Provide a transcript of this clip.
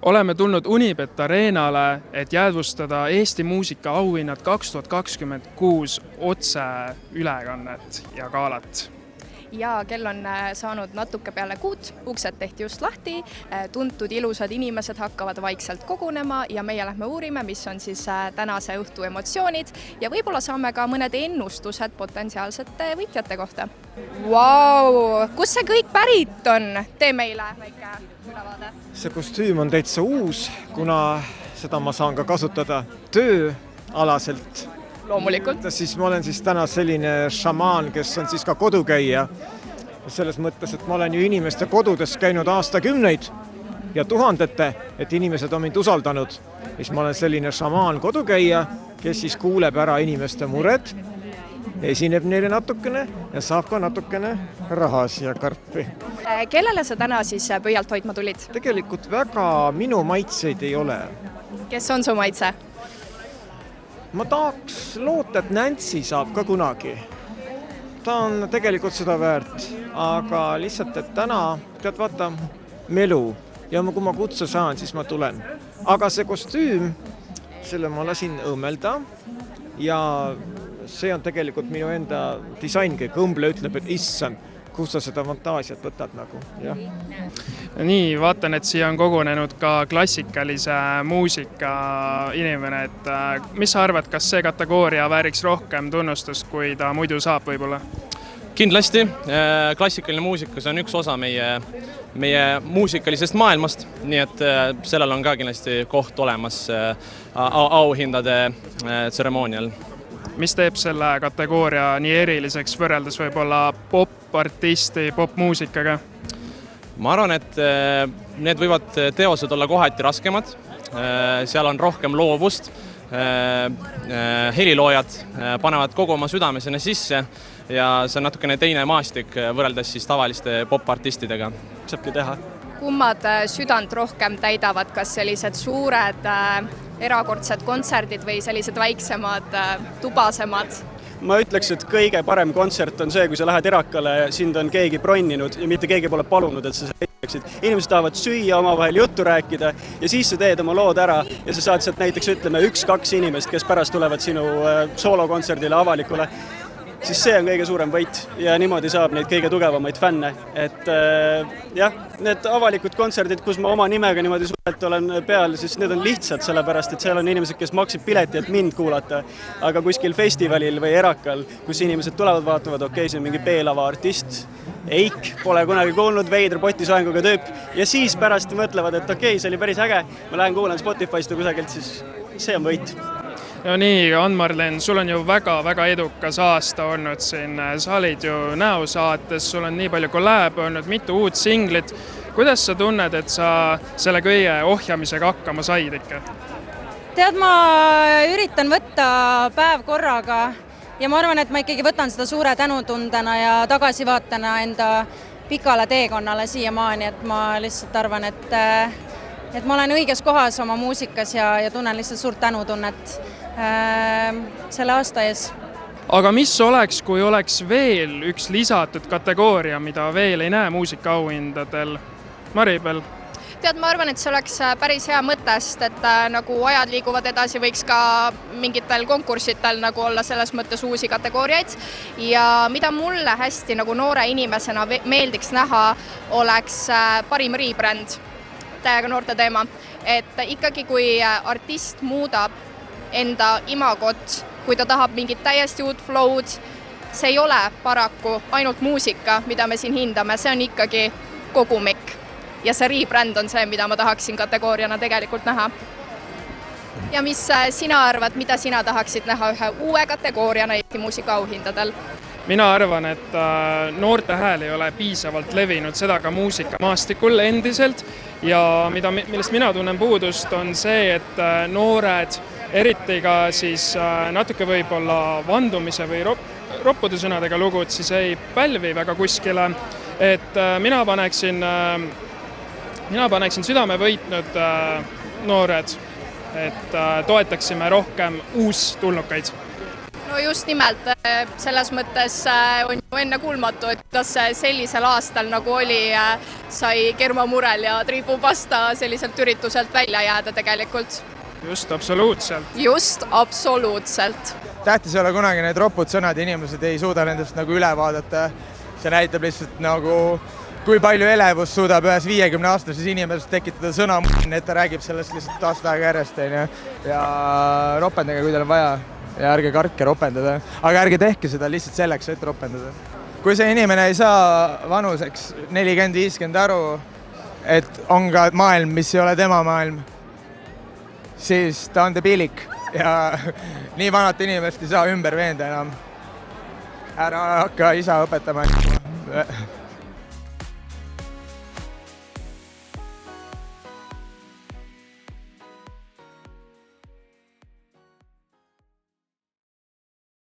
Oleme tulnud Unibet Arenale, et jäädvustada Eesti muusika auhinnad 2026 otseülekannet ja galat. Ja kell on saanud natuke peale 6, uksed tehti just lahti, tuntud ilusad inimesed hakkavad vaikselt kogunema ja meie lähme uurime, mis on siis tänase õhtu emotsioonid ja võib-olla saame ka mõned ennustused potentsiaalsete võitjate kohta. Vau, kus see kõik pärit on? Tee meile väike ülevaade. See kostüüm on täitsa uus, kuna seda ma saan ka kasutada tööalaselt. Loomulikult. Siis ma olen siis täna selline šamaan, kes on siis ka kodukäija. Selles mõttes, et ma olen ju inimeste kodudes käinud aastakümneid ja tuhandete, et inimesed on mind usaldanud. Siis ma olen selline šamaan kodukäija, kes siis kuuleb ära inimeste mured, esineb neile natukene ja saab ka natukene raha siia karpi. Kellele sa täna siis pöialt hoidma tulid? Tegelikult väga minu maitseid ei ole. Kes on su maitse? Ma tahaks loota, et Nancy saab ka kunagi. Ta on tegelikult seda väärt, aga lihtsalt, et täna, tead vaata, melu ja kui ma kutse saan, siis ma tulen. Aga see kostüüm, selle ma lasin õmmelda ja see on tegelikult minu enda disain, kõik õmble ütleb, et issand, kus sa seda fantaasiat võtad nagu, jah. Nii, vaatan, et siia on kogunenud ka klassikalise muusika inimene, et mis sa arvad, kas see kategooria vääriks rohkem tunnustust, kui ta muidu saab võib-olla? Kindlasti, klassikaline muusika, see on üks osa meie muusikalisest maailmast, nii et sellel on ka kindlasti koht olemas auhindade tseremoonial. Mis teeb selle kategooria nii eriliseks võrreldes võib-olla pop-artisti, pop-muusikaga? Ma arvan, et need võivad teosed olla kohati raskemad, seal on rohkem loovust, heliloojad panevad kogu oma südame sinna sisse ja see on natukene teine maastik võrreldes siis tavaliste pop-artistidega. Saabki teha. Kummad südant rohkem täidavad, kas sellised suured erakordsed kontserdid või sellised väiksemad, tubasemad? Ma ütleks, et kõige parem kontsert on see, kui sa lähed erakale, sind on keegi bronninud ja mitte keegi pole palunud, et sa rääksid. Inimesed tahavad süüa, omavahel juttu rääkida ja siis sa teed oma lood ära ja sa saad sealt näiteks, ütleme, 1-2 inimest, kes pärast tulevad sinu soolokontserdile avalikule. Siis see on kõige suurem võit ja niimoodi saab neid kõige tugevamaid fänne. Et jah, need avalikud kontserdid, kus ma oma nimega niimoodi suurelt olen peal, siis need on lihtsad sellepärast, et seal on inimesed, kes maksid pileti, et mind kuulata. Aga kuskil festivalil või erakal, kus inimesed tulevad vaatavad, okei, see on mingi B-lava artist, Eik, pole kunagi kuulnud, veider potisoenguga tüüp ja siis pärast mõtlevad, et okei, see oli päris äge, ma lähen kuulan Spotify'st kusagilt, siis see on võit. Ja nii, Ann-Marlen, sul on ju väga edukas aasta olnud siin, sa olid ju näosaates, sul on nii palju kolläbe olnud, mitu uut singlit. Kuidas sa tunned, et sa selle kõige ohjamisega hakkama said ikka? Tead, ma üritan võtta päev korraga ja ma arvan, et ma ikkagi võtan seda suure tänutundena ja tagasivaatena enda pikale teekonnale siiamaani, et ma lihtsalt arvan, et ma olen õiges kohas oma muusikas ja tunnen lihtsalt suurt tänutunnet selle aasta ees. Aga mis oleks, kui oleks veel üks lisatud kategooria, mida veel ei näe muusikaauhindadel? Maribel? Tead, ma arvan, et see oleks päris hea mõttest, et nagu ajad liiguvad edasi, võiks ka mingitel konkursitel nagu olla selles mõttes uusi kategooriaid. Ja mida mulle hästi nagu noore inimesena meeldiks näha, oleks parim rebrand, täiega noorte teema. Et ikkagi, kui artist muudab enda imagot, kui ta tahab mingit täiesti uut flow'd, see ei ole paraku ainult muusika, mida me siin hindame, see on ikkagi kogumik. Ja see rebrand on see, mida ma tahaksin kategooriana tegelikult näha. Ja mis sina arvad, mida sina tahaksid näha ühe uue kategooriana Eesti muusikaauhindadel? Mina arvan, et noorte hääl ei ole piisavalt levinud, seda ka muusikamaastikul endiselt ja millest mina tunnen puudust on see, et noored eriti ka siis natuke võib-olla vandumise või roppude sõnadega lugud, siis ei pälvi väga kuskile. Et mina paneksin südame võitnud noored, et toetaksime rohkem uustulnukaid. no just nimelt, selles mõttes on ju ennekuulmatu, et kuidas sellisel aastal nagu oli, sai Germo Murel ja Triibu Pasta selliselt ürituselt välja jääda tegelikult. Just, absoluutselt. Just, absoluutselt. Tähtis ei ole kunagi need ropud sõnad, inimesed ei suuda nendest nagu üle vaadata. See näitab lihtsalt nagu, kui palju elevust suudab ühes 50-aastases inimesest tekitada sõna, et ta räägib sellest lihtsalt aasta aega järjest. Ja ropendage, kui teil on vaja. Ja ärge karke ropendada. Aga ärge tehke seda lihtsalt selleks, et ropendada. Kui see inimene ei saa vanuseks 40-50 aru, et on ka maailm, mis ei ole tema maailm, siis ta on debiilik ja nii vanat inimest ei saa ümber veenda enam. Ära hakka isa õpetama.